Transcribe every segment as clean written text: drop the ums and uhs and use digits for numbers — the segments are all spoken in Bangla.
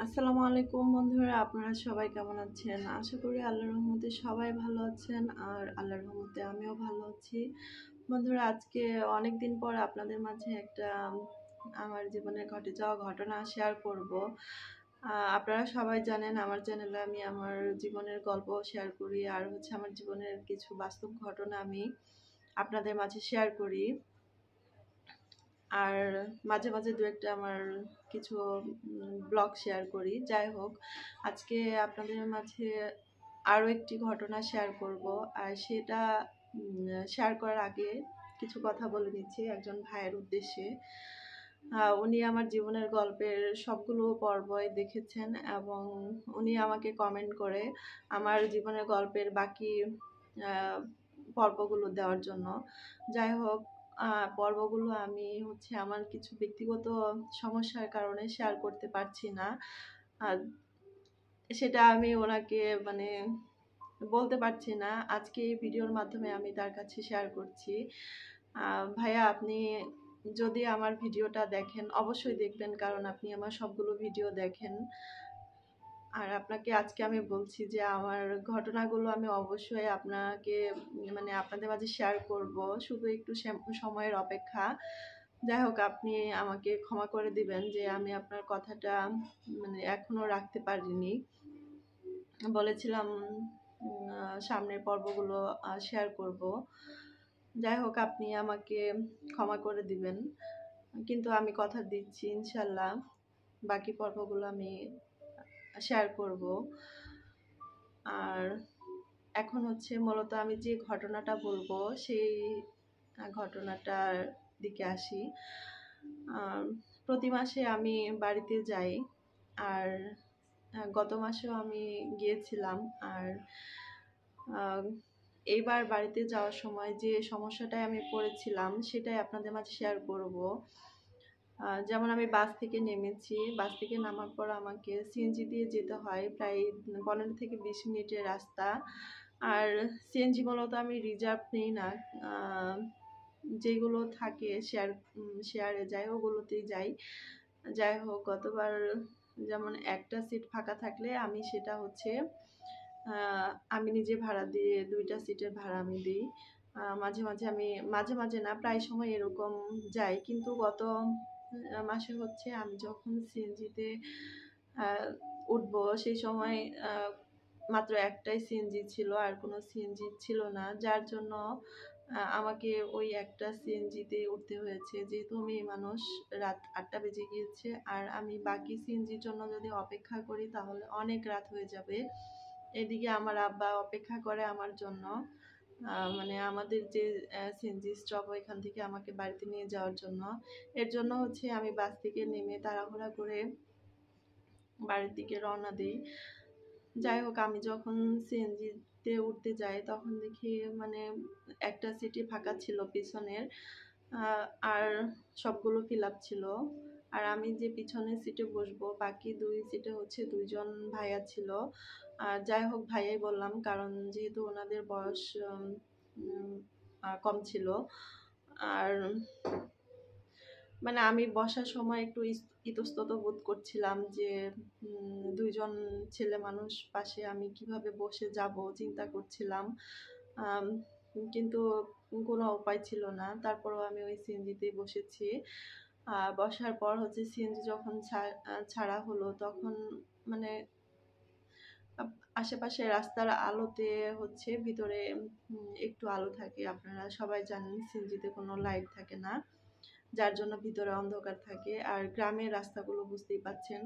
আসসালামু আলাইকুম বন্ধুরা, আপনারা সবাই কেমন আছেন? আশা করি আল্লাহর রহমতে সবাই ভালো আছেন আর আল্লাহর রহমতে আমিও ভালো আছি। বন্ধুরা, আজকে অনেক দিন পর আপনাদের মাঝে একটা আমার জীবনে ঘটে যাওয়া ঘটনা শেয়ার করব। আপনারা সবাই জানেন আমার চ্যানেলে আমি আমার জীবনের গল্প শেয়ার করি আর আমার জীবনের কিছু বাস্তব ঘটনা আমি আপনাদের মাঝে শেয়ার করি। আর মাঝে মাঝে দু একটা আমার কিছু ব্লগ শেয়ার করি। যাই হোক, আজকে আপনাদের মাঝে আরও একটি ঘটনা শেয়ার করব। আর সেটা শেয়ার করার আগে কিছু কথা বলে নিচ্ছি একজন ভাইয়ের উদ্দেশ্যে। উনি আমার জীবনের গল্পের সবগুলো পর্বই দেখেছেন এবং উনি আমাকে কমেন্ট করে আমার জীবনের গল্পের বাকি পর্বগুলো দেওয়ার জন্য। যাই হোক, পর্বগুলো আমি আমার কিছু ব্যক্তিগত সমস্যার কারণে শেয়ার করতে পারছি না। আর সেটা আমি ওনাকে বলতে পারছি না। আজকে এই ভিডিওর মাধ্যমে আমি তার কাছে শেয়ার করছি। ভাইয়া, আপনি যদি আমার ভিডিওটা দেখেন, অবশ্যই দেখবেন, কারণ আপনি আমার সবগুলো ভিডিও দেখেন। আর আপনাকে আজকে আমি বলছি যে আমার ঘটনাগুলো আমি অবশ্যই আপনাকে আপনাদের মাঝে শেয়ার করব, শুধু একটু সময়ের অপেক্ষা। যাই হোক, আপনি আমাকে ক্ষমা করে দিবেন যে আমি আপনার কথাটা এখনো রাখতে পারিনি। বলেছিলাম সামনের পর্বগুলো শেয়ার করব। যাই হোক, আপনি আমাকে ক্ষমা করে দিবেন, কিন্তু আমি কথা দিচ্ছি ইনশাল্লাহ বাকি পর্বগুলো আমি শেয়ার করব। আর এখন মূলত আমি যে ঘটনাটা বলবো সেই ঘটনাটার দিকে আসি। প্রতি মাসে আমি বাড়িতে যাই, আর গত মাসেও আমি গিয়েছিলাম। আর এইবার বাড়িতে যাওয়ার সময় যে সমস্যাটায় আমি পড়েছিলাম সেটাই আপনাদের মাঝে শেয়ার করব। যেমন আমি বাস থেকে নেমেছি, বাস থেকে নামার পর আমাকে সিএনজি দিয়ে যেতে হয় প্রায় 15 থেকে 20 মিনিটের রাস্তা। আর সিএনজি মূলত আমি রিজার্ভ নেই না, যেগুলো থাকে শেয়ারে যাই ওগুলোতেই যাই। যাই হোক, গতবার যেমন একটা সিট ফাঁকা থাকলে আমি সেটা আমি নিজে ভাড়া দিয়ে 2টা সিটের ভাড়া আমি দিই। মাঝে মাঝে না, প্রায় সময় এরকম যাই। কিন্তু গত মাসে আমি যখন সিএনজিতে উঠবো সেই সময় মাত্র একটাই সিএনজি ছিল, আর কোনো সিএনজি ছিল না, যার জন্য আমাকে ওই একটা সিএনজিতে উঠতে হয়েছে। যেহেতু মেয়ে মানুষ, রাত 8টা বেজে গিয়েছে, আর আমি বাকি সিএনজির জন্য যদি অপেক্ষা করি তাহলে অনেক রাত হয়ে যাবে। এদিকে আমার আব্বা অপেক্ষা করে আমার জন্য, আমাদের যে সিএনজি স্টপ ওইখান থেকে আমাকে বাড়িতে নিয়ে যাওয়ার জন্য। এর জন্য আমি বাস থেকে নেমে তাড়াহুড়া করে বাড়ির দিকে রওনা দিই। যাই হোক, আমি যখন সিএনজিতে উঠতে যাই তখন দেখি একটা সিটই ফাঁকা ছিল পিছনের, আর সবগুলো ফিল আপ ছিল। আর আমি যে পিছনের সিটে বসবো, বাকি 2 সিটে 2জন ভাইয়া ছিল। যাই হোক, ভাইয়াই বললাম, কারণ যেহেতু ওনাদের বয়স কম ছিল। আর আমি বসার সময় একটু ইতস্তত বোধ করছিলাম যে 2জন ছেলে মানুষ পাশে আমি কিভাবে বসে যাব, চিন্তা করছিলাম। কিন্তু কোনো উপায় ছিল না, তারপরও আমি ওই সিএনজিতেই বসেছি। বসার পর সিএনজি যখন ছাড়া হলো, তখন আশেপাশে রাস্তার আলোতে ভিতরে একটু আলো থাকে। আপনারা সবাই জানেন সিএনজিতে কোনো লাইট থাকে না, যার জন্য ভিতরে অন্ধকার থাকে। আর গ্রামের রাস্তাগুলো বুঝতেই পাচ্ছেন,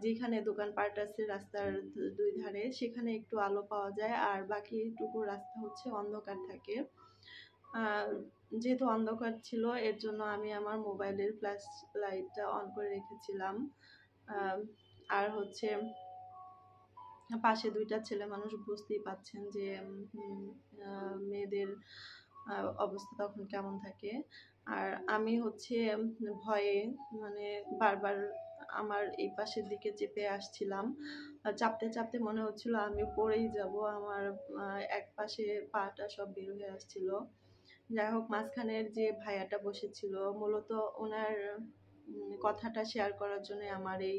যেখানে দোকানপাট আছে রাস্তার 2 ধারে সেখানে একটু আলো পাওয়া যায়, আর বাকিটুকু রাস্তা অন্ধকার থাকে। যেহেতু অন্ধকার ছিল, এর জন্য আমি আমার মোবাইলের ফ্ল্যাশ লাইটটা অন করে রেখেছিলাম। আর পাশে 2টা ছেলে মানুষ, বুঝতেই পাচ্ছেন যে মেয়েদের অবস্থা তখন কেমন থাকে। আর আমি ভয়ে বারবার আমার এই পাশের দিকে চেপে আসছিলাম। চাপতে চাপতে মনে হচ্ছিল আমি পড়েই যাব, আমার এক পাশে পাটা সব বের হয়ে আসছিল। যাই হোক, মাঝখানের যে ভাইয়াটা বসেছিল, মূলত ওনার কথাটা শেয়ার করার জন্য আমার এই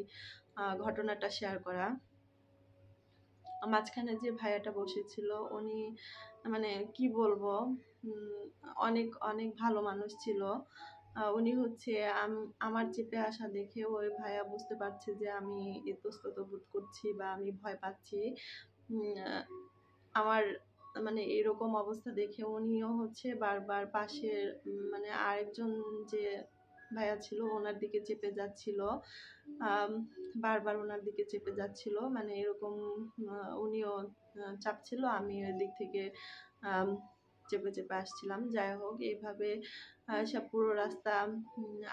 ঘটনাটা শেয়ার করা। মাঝখানে যে ভাইয়াটা বসেছিল উনি মানে কি বলবো, উম, অনেক অনেক ভালো মানুষ ছিল। উনি হচ্ছে আমার চেপে আসা দেখে ওই ভাইয়া বুঝতে পারছে যে আমি ইতস্তত বোধ করছি বা আমি ভয় পাচ্ছি। আহ, আমার মানে এরকম অবস্থা দেখে উনিও হচ্ছে বারবার পাশের মানে আরেকজন যে ভাইয়া ছিল ওনার দিকে চেপে যাচ্ছিল। আম, বারবার ওনার দিকে চেপে যাচ্ছিল, মানে এরকম উনিও চাপছিল, আমি ওই দিক থেকে আম, চেপে চেপে আসছিলাম। যাই হোক, এইভাবে সব পুরো রাস্তা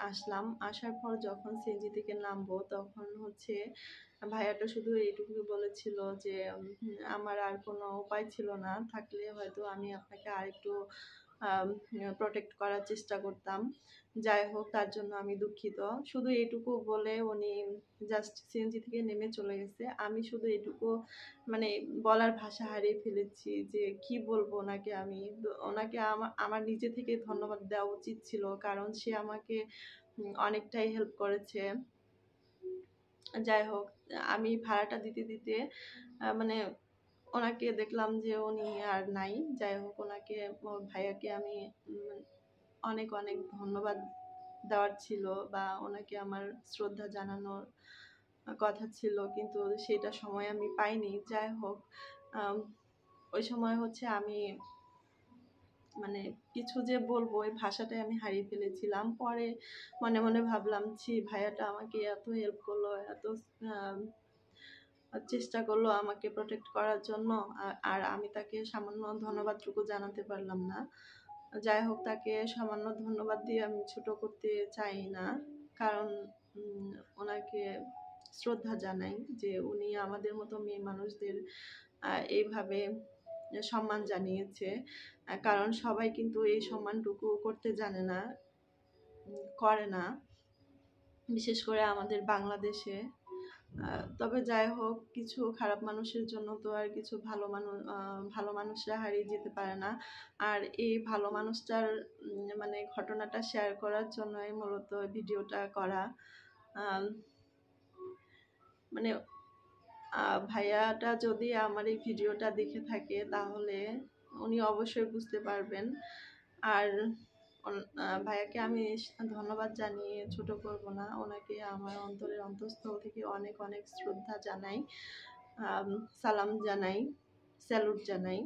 আসলাম। আসার পর যখন সিএনজি থেকে নামবো তখন হচ্ছে ভাইয়াটা শুধু এইটুকুই বলেছিল যে আমার আর কোনো উপায় ছিল না, থাকলে হয়তো আমি আপনাকে আরেকটু প্রোটেক্ট করার চেষ্টা করতাম। যাই হোক, তার জন্য আমি দুঃখিত। শুধু এটুকু বলে উনি জাস্ট সিএনজি থেকে নেমে চলে গেছে। আমি শুধু এটুকু মানে বলার ভাষা হারিয়ে ফেলেছি যে কি বলবো ওনাকে। আমি ওনাকে আমার নিজে থেকে ধন্যবাদ দেওয়া উচিত ছিল, কারণ সে আমাকে অনেকটাই হেল্প করেছে। যাই হোক, আমি ভাড়াটা দিতে দিতে মানে ওনাকে দেখলাম যে উনি আর নাই। যাই হোক, ওনাকে ভাইয়াকে আমি অনেক অনেক ধন্যবাদ দেওয়ার ছিল বা ওনাকে আমার শ্রদ্ধা জানানোর কথা ছিল, কিন্তু সেটা সময় আমি পাইনি। যাই হোক, ওই সময় হচ্ছে আমি মানে কিছু যে বলবো ওই ভাষাটাই আমি হারিয়ে ফেলেছিলাম। পরে মনে মনে ভাবলাম, ছি ভাইয়াটা আমাকে এত হেল্প করলো, এত চেষ্টা করলো আমাকে প্রোটেক্ট করার জন্য, আর আমি তাকে সামান্য ধন্যবাদটুকু জানাতে পারলাম না। যাই হোক, তাকে সামান্য ধন্যবাদ দিয়ে আমি ছোট করতে চাই না, কারণ ওনাকে শ্রদ্ধা জানাই যে উনি আমাদের মতো মেয়ে মানুষদের এইভাবে সম্মান জানিয়েছে। কারণ সবাই কিন্তু এই সম্মানটুকু করতে জানে না, করে না, বিশেষ করে আমাদের বাংলাদেশে। তবে যাই হোক, কিছু খারাপ মানুষের জন্য তো আর কিছু ভালো মানুষরা হারিয়ে যেতে পারে না। আর এই ভালো মানুষটার মানে ঘটনাটা শেয়ার করার জন্যই মূলত ভিডিওটা করা। আম, মানে ভাইয়াটা যদি আমার এই ভিডিওটা দেখে থাকে তাহলে উনি অবশ্যই বুঝতে পারবেন। আর ভাইয়াকে আমি ধন্যবাদ জানিয়ে ছোট করব না, ওনাকে আমার অন্তরের অন্তঃস্থল থেকে অনেক অনেক শ্রদ্ধা জানাই, সালাম জানাই, স্যালুট জানাই।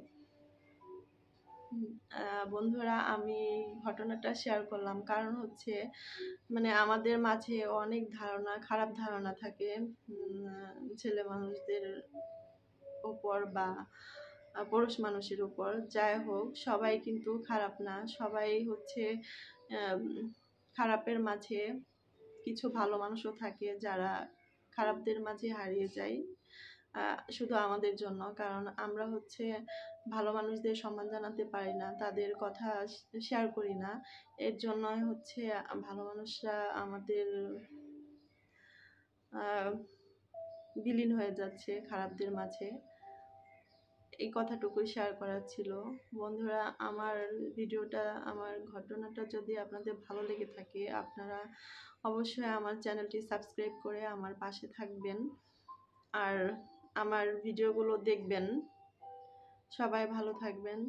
বন্ধুরা, আমি ঘটনাটা শেয়ার করলাম কারণ হচ্ছে মানে আমাদের মাঝে অনেক খারাপ ধারণা থাকে ছেলে মানুষদের উপর বা পুরুষ মানুষের উপর। যাই হোক, সবাই কিন্তু খারাপ না, সবাই হচ্ছে খারাপের মাঝে কিছু ভালো মানুষও থাকে যারা খারাপদের মাঝে হারিয়ে যায় শুধু আমাদের জন্য, কারণ আমরা হচ্ছে ভালো মানুষদের সম্মান জানাতে পারি না, তাদের কথা শেয়ার করি না। এর জন্যই হচ্ছে ভালো মানুষরা আমাদের বিলীন হয়ে যাচ্ছে খারাপদের মাঝে। এই কথাটুকুই শেয়ার করার ছিল। বন্ধুরা, আমার ভিডিওটা, আমার ঘটনাটা যদি আপনাদের ভালো লেগে থাকে, আপনারা অবশ্যই আমার চ্যানেলটি সাবস্ক্রাইব করে আমার পাশে থাকবেন আর আমার ভিডিওগুলো দেখবেন। সবাই ভালো থাকবেন।